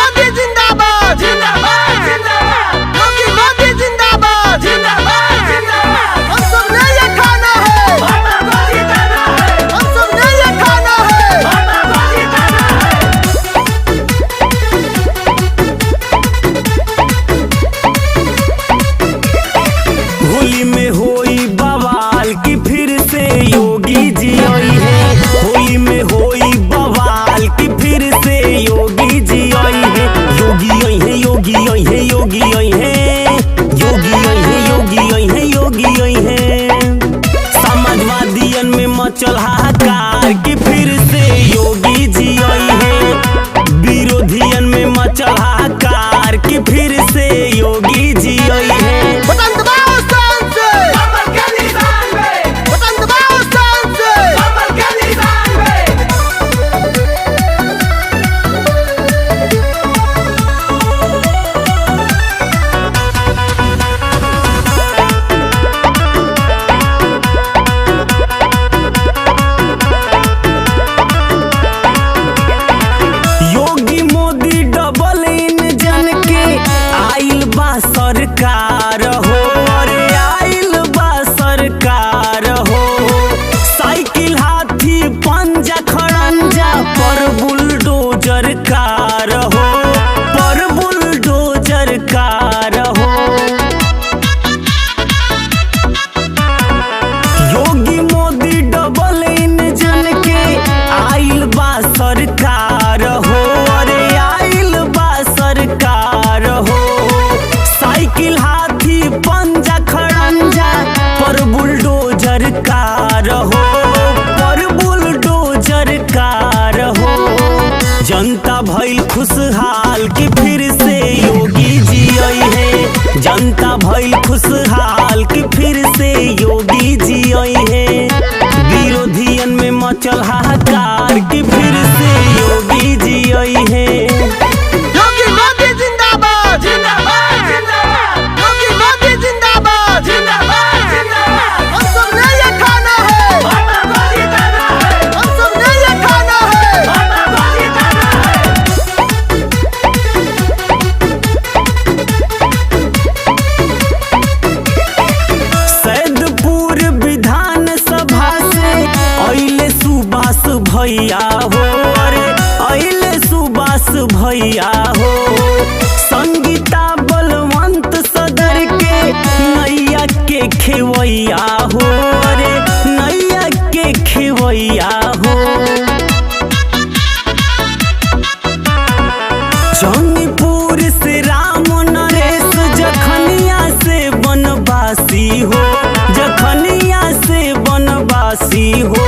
मोदी जिंदाबाद जिंदाबाद जिंदाबाद, योगी मोदी जिंदाबाद जिंदाबाद जिंदाबाद। हम सब ने ये खाना है, भाजपा को जिताना है। हम सब ने ये खाना है, भाजपा को जिताना है। होली में होई बवाल की फिर से योगी जी आई है। होली में होई बवाल की फिर से योगी जी आई है। योगी आई है, योगी आई है, योगी आई है, योगी आई है, योगी आई है, योगी आई है। समाजवादियन में मचल हाहाकार की फिर से योगी जी आई है। विरोधियन में मचल हाहाकार की फिर से योगी जी आई है। बटन दबाओ शान से, कमल के निशान पे। बटन दबाओ शान से, कमल के निशान पे। योगी मोदी डबल इंजन के आइल बा सरकार हो। अरे आइल बा सरकार हो। साइकिल हाथी पंजा खड़ंजा पर बुलडोजर कार हो, पर बुलडोजर कार हो। योगी मोदी डबल इंजन के आइल बा सरकार हो। अरे आइल बा सरकार हो। साइकिल हाथी पंजा खड़ंजा पर बुलडोजर कार हो, पर बुलडोजर कार हो। जनता भइल खुशहाल की फिर से योगी जी आई है। जनता भइल खुशहाल की फिर से योगी जी आई है। विरोधियन में मचल हाहाकार की फिर से योगी जी आई है। योगी मोदी जिंदाबाद जिंदाबाद जिंदाबाद, योगी मोदी जिंदाबाद जिंदाबाद जिंदाबाद। हम सब ने ये खाना है, भाजपा को जिताना है। हम सब ने ये खाना है, भाजपा को जिताना है। सैदपुर विधान सभा से अइले सुभाष भैया हो। अरे अइले सुभाष भैया हो। संगीता बलवंत सदर के नैया के खेवैया हो। अरे नैया के खेवैया हो। जौनपुर से राम नरेश जखनिया से बनवासी हो, जखनिया से बनवासी हो।